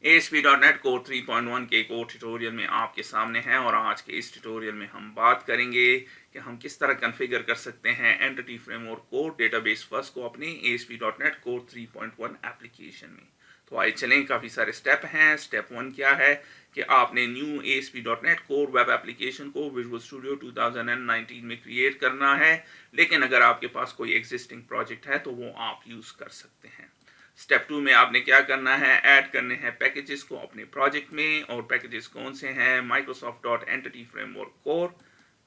ASP.NET Core 3.1 के core tutorial में आपके सामने हैं और आज के इस ट्यूटोरियल में हम बात करेंगे कि हम किस तरह कॉन्फ़िगर कर सकते हैं entity framework core database first को अपने ASP.NET Core 3.1 एप्लीकेशन में। तो आइए चलें, काफ़ी सारे स्टेप हैं। स्टेप 1 क्या है कि आपने new ASP.NET Core web application को विजुअल स्टूडियो 2019 में क्रिएट करना है, लेकिन अगर आपके पास कोई एग्जिस्टिंग प्रोजेक्ट है तो वो आप यूज़ कर सकते हैं। स्टेप 2 में आपने क्या करना है, ऐड करने हैं पैकेजेस को अपने प्रोजेक्ट में। और पैकेजेस कौन से हैं? Microsoft dot entity framework core,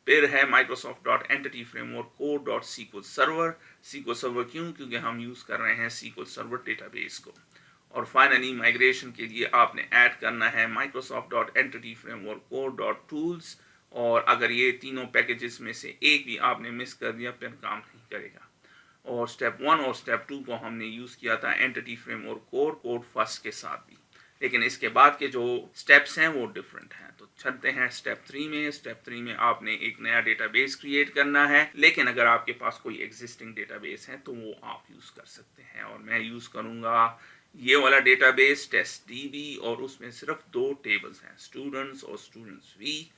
फिर है Microsoft dot entity framework core dot SQL server. SQL server क्यों? क्योंकि हम यूज़ कर रहे हैं SQL सर्वर डेटाबेस को। और फाइनली माइग्रेशन के लिए आपने ऐड करना है Microsoft dot entity framework core dot tools. और अगर ये तीनों पैकेजेस में से एक भी आपने मिस कर दिया फिर काम नहीं करेगा। और स्टेप 1 और स्टेप 2 को हमने यूज़ किया था entity framework core code first के साथ भी, लेकिन इसके बाद के जो स्टेप्स हैं वो डिफरेंट हैं। तो चलते हैं स्टेप 3 में। स्टेप 3 में आपने एक नया डेटाबेस क्रिएट करना है, लेकिन अगर आपके पास कोई एग्जिस्टिंग डेटाबेस है तो वो आप यूज़ कर सकते हैं। और मैं यूज़ करूँगा ये वाला डेटाबेस TestDB, और उसमें सिर्फ 2 टेबल्स हैं, स्टूडेंट्स और स्टूडेंट्स वी।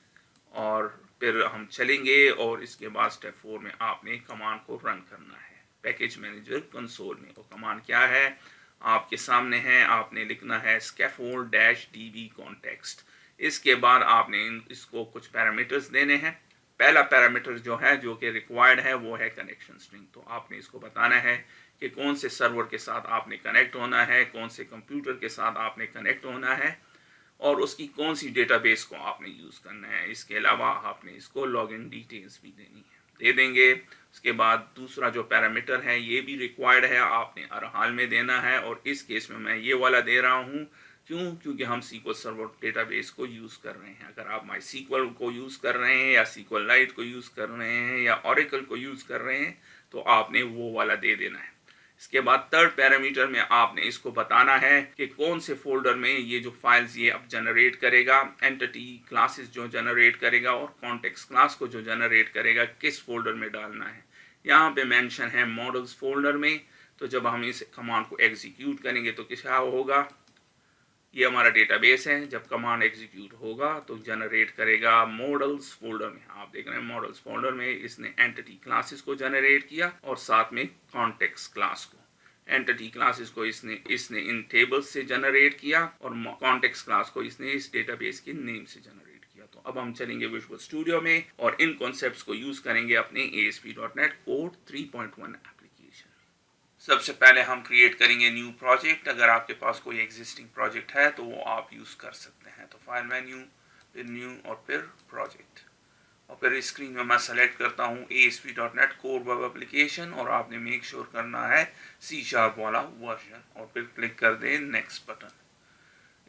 और फिर हम चलेंगे और इसके बाद स्टेप 4 में आपने कमांड को रन करना है पैकेज मैनेजर कंसोल में। तो कमांड क्या है आपके सामने है, आपने लिखना है scaffold-db context। इसके बाद आपने इसको कुछ पैरामीटर्स देने हैं। पहला पैरामीटर जो है, जो कि रिक्वायर्ड है, वो है कनेक्शन स्ट्रिंग। तो आपने इसको बताना है कि कौन से सर्वर के साथ आपने कनेक्ट होना है, कौन से कंप्यूटर के साथ आपने कनेक्ट होना है, और उसकी कौन सी डेटाबेस को आपने यूज़ करना है। इसके अलावा आपने इसको लॉगिन डिटेल्स भी देनी है, दे देंगे। उसके बाद दूसरा जो पैरामीटर है ये भी रिक्वायर्ड है, आपने हर हाल में देना है। और इस केस में मैं ये वाला दे रहा हूँ, क्यों? क्योंकि हम SQL सर्वर डेटाबेस को यूज़ कर रहे हैं। अगर आप MySQL को यूज़ कर रहे हैं या SQLite को यूज़ कर रहे हैं या Oracle को यूज़ कर रहे हैं तो आपने वो वाला दे देना है। इसके बाद थर्ड पैरामीटर में आपने इसको बताना है कि कौन से फोल्डर में ये जो फाइल्स ये अब जनरेट करेगा, एंटिटी क्लासेस जो जनरेट करेगा और कॉन्टेक्स्ट क्लास को जो जनरेट करेगा, किस फोल्डर में डालना है। यहाँ पे मेंशन है मॉडल्स फोल्डर में। तो जब हम इस कमांड को एग्जीक्यूट करेंगे तो क्या होगा, ये हमारा डेटाबेस है। जब कमांड एग्जीक्यूट होगा तो जनरेट करेगा मॉडल्स फोल्डर में। आप देख रहे हैं मॉडल्स फोल्डर में इसने एंटिटी क्लासेस को जनरेट किया और साथ में कॉन्टेक्स्ट क्लास को। एंटिटी क्लासेस को इसने इन टेबल्स से जनरेट किया और कॉन्टेक्स्ट क्लास को इसने इस डेटाबेस के नेम से जनरेट किया। तो अब हम चलेंगे विजुअल स्टूडियो में और इन कॉन्सेप्ट्स को यूज करेंगे अपने ASP.NET Core 3.1 एप्लीकेशन। सबसे पहले हम क्रिएट करेंगे न्यू प्रोजेक्ट। अगर आपके पास कोई एग्जिस्टिंग प्रोजेक्ट है तो वो आप यूज़ कर सकते हैं। तो फाइल मेन्यू, फिर न्यू और फिर प्रोजेक्ट। और फिर इस स्क्रीन में मैं सेलेक्ट करता हूँ ASP.NET Core वेब एप्लीकेशन और आपने मेक श्योर करना है C# वाला वर्जन और फिर क्लिक कर दें नेक्स्ट बटन।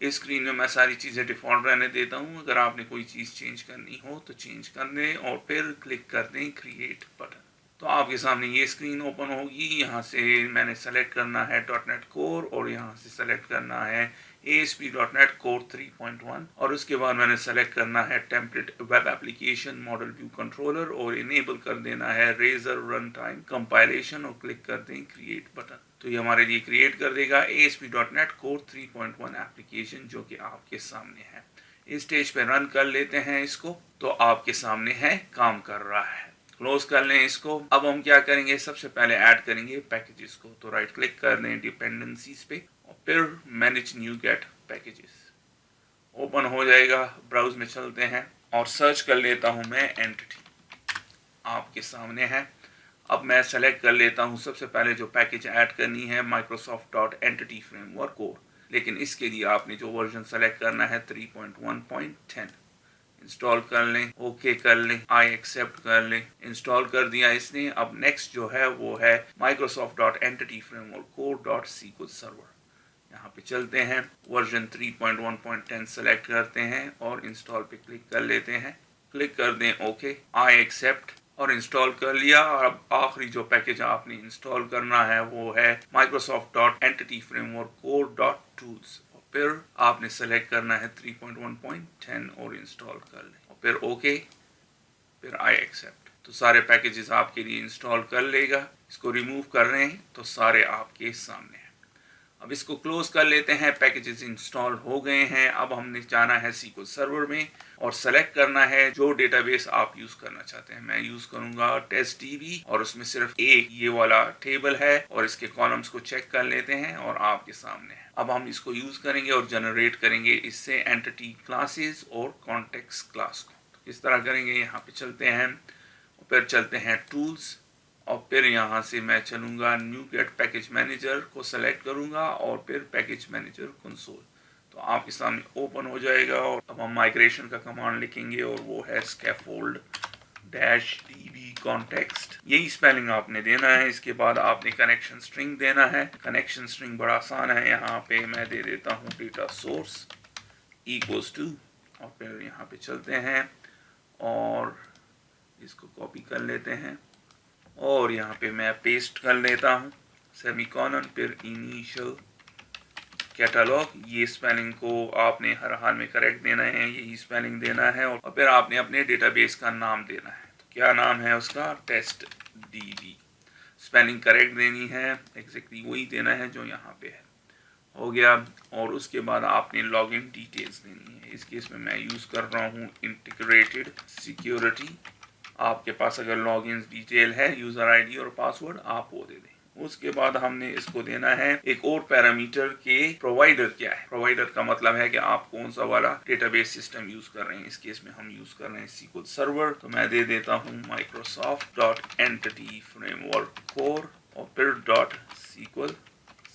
इस स्क्रीन में मैं सारी चीज़ें डिफ़ॉल्ट रहने देता हूँ। अगर आपने कोई चीज़ चेंज करनी हो तो चेंज कर दें और फिर क्लिक कर दें क्रिएट बटन। तो आपके सामने ये स्क्रीन ओपन होगी। यहाँ से मैंने सेलेक्ट करना है .NET Core और यहाँ से सेलेक्ट करना है ASP.NET Core 3.1 और उसके बाद मैंने सेलेक्ट करना है template web application model view controller और इनेबल कर देना है रेजर रन टाइम कंपाइलेशन और क्लिक कर दें क्रिएट बटन। तो ये हमारे लिए क्रिएट कर देगा ASP.NET Core 3.1 एप्लीकेशन जो कि आपके सामने है। इस स्टेज पे रन कर लेते हैं इसको। तो आपके सामने है, काम कर रहा है। क्लोज कर लें इसको। अब हम क्या करेंगे, सबसे पहले ऐड करेंगे पैकेजेस को। तो राइट क्लिक कर दें डिपेंडेंसीज पे और फिर manage NuGet packages open हो जाएगा। ब्राउज में चलते हैं और सर्च कर लेता हूं मैं एंटिटी, आपके सामने है। अब मैं सेलेक्ट कर लेता हूं सबसे पहले जो पैकेज ऐड करनी है Microsoft dot entity framework core, लेकिन इसके लिए आपने जो वर्जन सेलेक्ट करना है 3.1.10 इंस्टॉल कर लें, ओके कर लें, आई एक्सेप्ट कर लें। इंस्टॉल कर दिया इसने। अब नेक्स्ट जो है वो है Microsoft dot entity framework core dot SQL server. यहाँ पे चलते हैं, वर्जन 3.1.10 सेलेक्ट करते हैं और इंस्टॉल पे क्लिक कर लेते हैं। क्लिक कर दें ओके, आई एक्सेप्ट और इंस्टॉल कर लिया। और अब आखिरी जो पैकेज आपने इंस्टॉल करना है वो है Microsoft dot entity framework core dot tools. फिर आपने सेलेक्ट करना है 3.1.10 और इंस्टॉल कर लें और फिर ओके, फिर आई एक्सेप्ट। तो सारे पैकेजेस आपके लिए इंस्टॉल कर लेगा। इसको रिमूव कर रहे हैं तो सारे आपके सामने हैं। अब इसको क्लोज कर लेते हैं। पैकेजेस इंस्टॉल हो गए हैं। अब हमने जाना है SQL सर्वर में और सेलेक्ट करना है जो डेटाबेस आप यूज करना चाहते हैं। मैं यूज करूंगा TestDB और उसमें सिर्फ एक ये वाला टेबल है और इसके कॉलम्स को चेक कर लेते हैं और आपके सामने है। अब हम इसको यूज करेंगे और जनरेट करेंगे इससे एंटिटी क्लासेस और कॉन्टेक्स्ट क्लास को। तो किस तरह करेंगे, यहाँ पे चलते हैं, फिर चलते हैं टूल्स और फिर यहाँ से मैं चलूँगा न्यू गेट पैकेज मैनेजर को सेलेक्ट करूँगा और फिर पैकेज मैनेजर कंसोल, तो आपके सामने ओपन हो जाएगा। और अब हम माइग्रेशन का कमांड लिखेंगे और वो है scaffold -db context। यही स्पेलिंग आपने देना है। इसके बाद आपने कनेक्शन स्ट्रिंग देना है। कनेक्शन स्ट्रिंग बड़ा आसान है। यहाँ पे मैं दे देता हूँ डेटा सोर्स इक्वल्स टू, और फिर यहाँ पे चलते हैं और इसको कॉपी कर लेते हैं और यहाँ पे मैं पेस्ट कर लेता हूँ सेमीकोलन, फिर इनिशियल कैटलॉग। ये स्पेलिंग को आपने हर हाल में करेक्ट देना है, यही स्पेलिंग देना है और फिर आपने अपने डेटाबेस का नाम देना है। तो क्या नाम है उसका, TestDB। स्पेलिंग करेक्ट देनी है, एग्जैक्टली वही देना है जो यहाँ पे है। हो गया। और उसके बाद आपने लॉगिन डिटेल्स देनी है। इस केस में मैं यूज़ कर रहा हूँ इंटीग्रेटेड सिक्योरिटी। आपके पास अगर लॉगिन डिटेल है, यूज़र आईडी और पासवर्ड, आप वो दे दें। उसके बाद हमने इसको देना है एक और पैरामीटर के प्रोवाइडर क्या है। प्रोवाइडर का मतलब है कि आप कौन सा वाला डेटाबेस सिस्टम यूज़ कर रहे हैं। इस केस में हम यूज़ कर रहे हैं SQL सर्वर, तो मैं दे देता हूँ microsoft.entity-framework core और फिर .SQL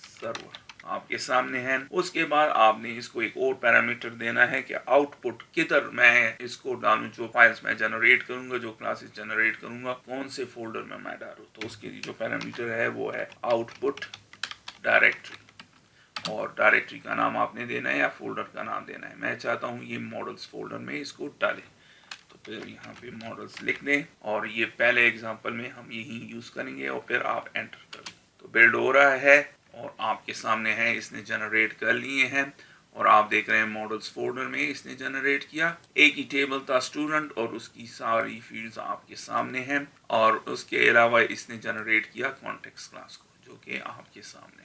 सर्वर आपके सामने है। उसके बाद आपने इसको एक और पैरामीटर देना है कि आउटपुट किधर मैं इसको डालूं, जो फाइल्स मैं जनरेट करूंगा, जो क्लासेस जनरेट करूंगा, कौन से फोल्डर में मैं डालूं। तो उसके लिए जो पैरामीटर है वो है आउटपुट डायरेक्टरी, और डायरेक्टरी का नाम आपने देना है या फोल्डर का नाम देना है। मैं चाहता हूँ ये मॉडल्स फोल्डर में इसको डालें, तो फिर यहाँ पे मॉडल्स लिख दें और ये पहले एग्जाम्पल में हम यही यूज करेंगे और फिर आप एंटर कर दें। तो बिल्ड हो रहा है और आपके सामने है, इसने जनरेट कर लिए हैं और आप देख रहे हैं मॉडल्स फोल्डर में इसने जनरेट किया। एक ही टेबल था स्टूडेंट और उसकी सारी फील्ड्स आपके सामने हैं और उसके अलावा इसने जनरेट किया कॉन्टेक्स्ट क्लास को, जो कि आपके सामने है।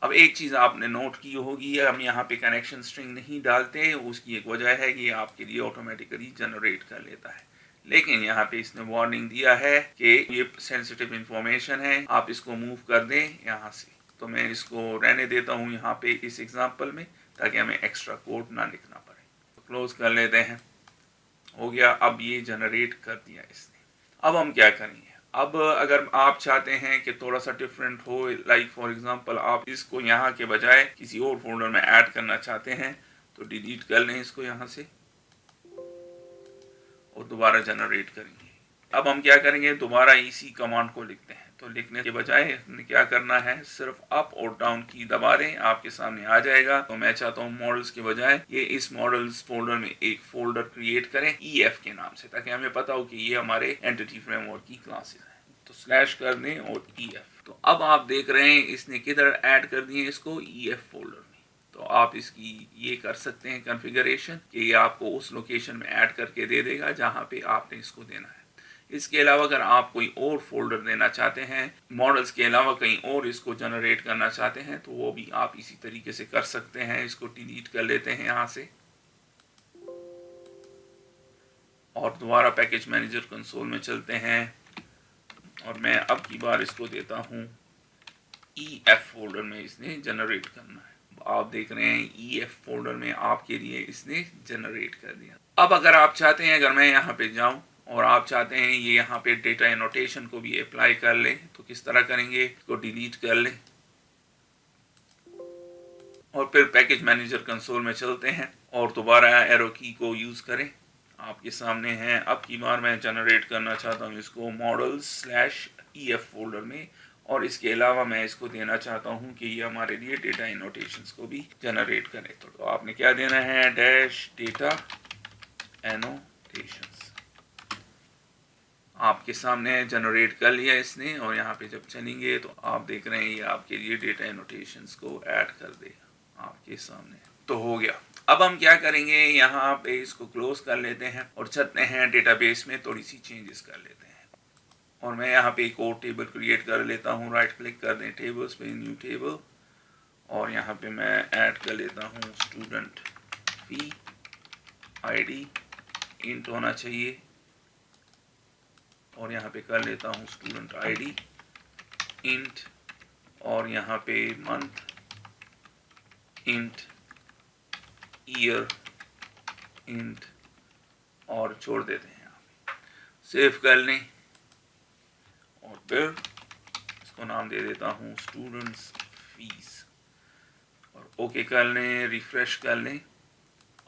अब एक चीज़ आपने नोट की होगी, हम यहाँ पे कनेक्शन स्ट्रिंग नहीं डालते। उसकी एक वजह है कि आपके लिए ऑटोमेटिकली जनरेट कर लेता है, लेकिन यहाँ पे इसने वार्निंग दिया है कि ये सेंसिटिव इंफॉर्मेशन है, आप इसको मूव कर दें यहाँ से। तो मैं इसको रहने देता हूँ यहाँ पे इस एग्जांपल में, ताकि हमें एक्स्ट्रा कोड ना लिखना पड़े। तो क्लोज कर लेते हैं। हो गया। अब ये जनरेट कर दिया इसने। अब हम क्या करेंगे, अब अगर आप चाहते हैं कि थोड़ा सा डिफरेंट हो, लाइक फॉर एग्जांपल आप इसको यहाँ के बजाय किसी और फोल्डर में ऐड करना चाहते हैं, तो डिलीट कर लें इसको यहाँ से और दोबारा जनरेट करेंगे। अब हम क्या करेंगे, दोबारा इसी कमांड को लिखते हैं। तो लिखने के बजाय हमने क्या करना है, सिर्फ अप और डाउन की दबा दें, आपके सामने आ जाएगा। तो मैं चाहता हूँ मॉडल्स के बजाय ये इस मॉडल्स फोल्डर में एक फोल्डर क्रिएट करें EF के नाम से, ताकि हमें पता हो कि ये हमारे एंटिटी फ्रेमवर्क की क्लासेस हैं। तो स्लैश कर दें और EF। तो अब आप देख रहे हैं इसने किधर ऐड कर दिए इसको, EF फोल्डर में। तो आप इसकी ये कर सकते हैं कॉन्फ़िगरेशन कि ये आपको उस लोकेशन में ऐड करके दे देगा जहाँ पे आपने इसको देना है। इसके अलावा अगर आप कोई और फोल्डर देना चाहते हैं, मॉडल्स के अलावा कहीं और इसको जनरेट करना चाहते हैं, तो वो भी आप इसी तरीके से कर सकते हैं। इसको डिलीट कर लेते हैं यहाँ से और दोबारा पैकेज मैनेजर कंसोल में चलते हैं और मैं अब की बार इसको देता हूँ EF फोल्डर में इसने जनरेट करना है। आप देख रहे हैं EF फोल्डर में आपके लिए इसने जनरेट कर दिया। अब अगर आप चाहते हैं, अगर मैं यहाँ पे जाऊँ और आप चाहते हैं ये यहाँ पे डेटा एनोटेशन को भी अप्लाई कर लें, तो किस तरह करेंगे, इसको डिलीट कर लें और फिर पैकेज मैनेजर कंसोल में चलते हैं और दोबारा एरो की को यूज़ करें। आपके सामने है। अब की बार मैं जनरेट करना चाहता हूँ इसको models/EF फोल्डर में, और इसके अलावा मैं इसको देना चाहता हूँ कि ये हमारे लिए डेटा एनोटेशंस को भी जनरेट करे। तो आपने क्या देना है, डैश डेटा एनोटेशंस। आपके सामने जनरेट कर लिया इसने और यहाँ पे जब चलेंगे तो आप देख रहे हैं ये आपके लिए डेटा एनोटेशंस को ऐड कर देगा आपके सामने। तो हो गया। अब हम क्या करेंगे, यहाँ पे इसको क्लोज कर लेते हैं और चलते हैं डेटाबेस में थोड़ी सी चेंजेस कर लेते हैं। और मैं यहाँ पे एक और टेबल क्रिएट कर लेता हूँ। राइट क्लिक कर दें टेबल्स पे, न्यू टेबल, और यहाँ पे मैं ऐड कर लेता हूँ स्टूडेंट फी आईडी इंट होना चाहिए, और यहाँ पे कर लेता हूँ स्टूडेंट आईडी इंट, और यहाँ पे मंथ इंट, ईयर इंट, और छोड़ देते हैं यहाँ पे। सेव कर लें और फिर इसको नाम दे देता हूँ स्टूडेंट्स फीस, और ओके कर लें, रिफ्रेश कर लें।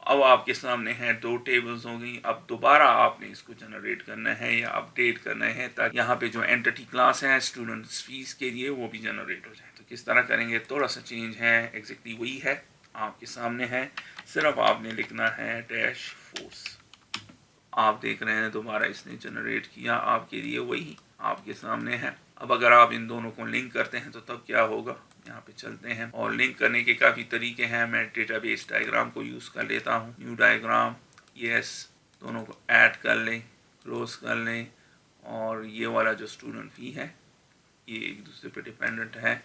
अब आपके सामने है 2 टेबल्स हो गई। अब दोबारा आपने इसको जनरेट करना है या अपडेट करना है ताकि यहाँ पे जो एंटिटी क्लास है स्टूडेंट्स फीस के लिए वो भी जनरेट हो जाए। तो किस तरह करेंगे, थोड़ा सा चेंज है, एग्जैक्टली वही है आपके सामने है, सिर्फ आपने लिखना है डैश फोर्स। आप देख रहे हैं दोबारा इसने जनरेट किया आपके लिए, वही आपके सामने है। अब अगर आप इन दोनों को लिंक करते हैं तो तब क्या होगा, यहाँ पे चलते हैं। और लिंक करने के काफ़ी तरीके हैं। मैं डेटाबेस डायग्राम को यूज़ कर लेता हूँ, न्यू डायग्राम, यस, दोनों को ऐड कर लें, क्लोज कर लें, और ये वाला जो स्टूडेंट फी है ये एक दूसरे पे डिपेंडेंट है,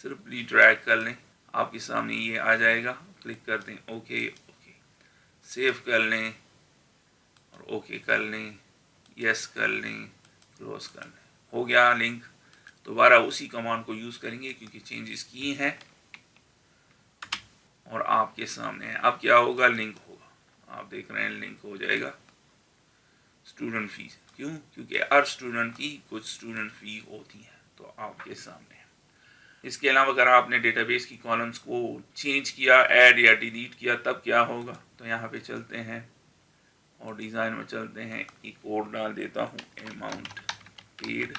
सिर्फ ड्रैग कर लें, आपके सामने ये आ जाएगा। क्लिक कर दें, ओके ओके, सेव कर लें और ओके कर लें, यस कर लें, क्लोज कर लें, हो गया लिंक। दोबारा उसी कमांड को यूज़ करेंगे क्योंकि चेंजेस किए हैं और आपके सामने है। अब क्या होगा, लिंक होगा, आप देख रहे हैं लिंक हो जाएगा स्टूडेंट फीस। क्यों, क्योंकि हर स्टूडेंट की कुछ स्टूडेंट फी होती है, तो आपके सामने है। इसके अलावा अगर आपने डेटाबेस की कॉलम्स को चेंज किया, ऐड या डिलीट किया, तब क्या होगा, तो यहाँ पे चलते हैं और डिज़ाइन में चलते हैं, एक कोड डाल देता हूँ, अमाउंट पेड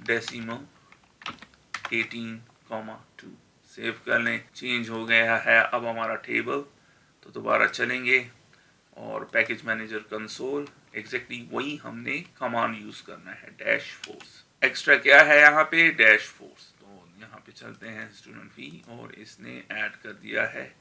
डेसिमल 18,2, सेव कर लें, चेंज हो गया है अब हमारा टेबल। तो दोबारा चलेंगे और पैकेज मैनेजर कंसोल, एग्जैक्टली वही हमने कमांड यूज़ करना है, डैश फोर्स। एक्स्ट्रा क्या है यहाँ पे, डैश फोर्स। तो यहाँ पे चलते हैं स्टूडेंट फी और इसने ऐड कर दिया है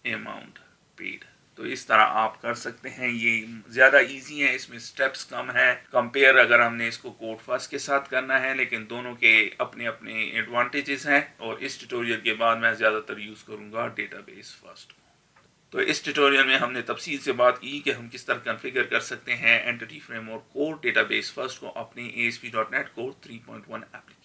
अमाउंट पेड। तो इस तरह आप कर सकते हैं, ये ज़्यादा इजी है, इसमें स्टेप्स कम है कंपेयर अगर हमने इसको कोड फर्स्ट के साथ करना है, लेकिन दोनों के अपने अपने एडवांटेजेस हैं। और इस ट्यूटोरियल के बाद मैं ज़्यादातर यूज़ करूँगा डेटाबेस फर्स्ट। तो इस ट्यूटोरियल में हमने तफसील से बात की कि हम किस तरह कॉन्फ़िगर कर सकते हैं entity framework code database first को अपने ASP.NET कोर 3.1 एप्लीकेशन।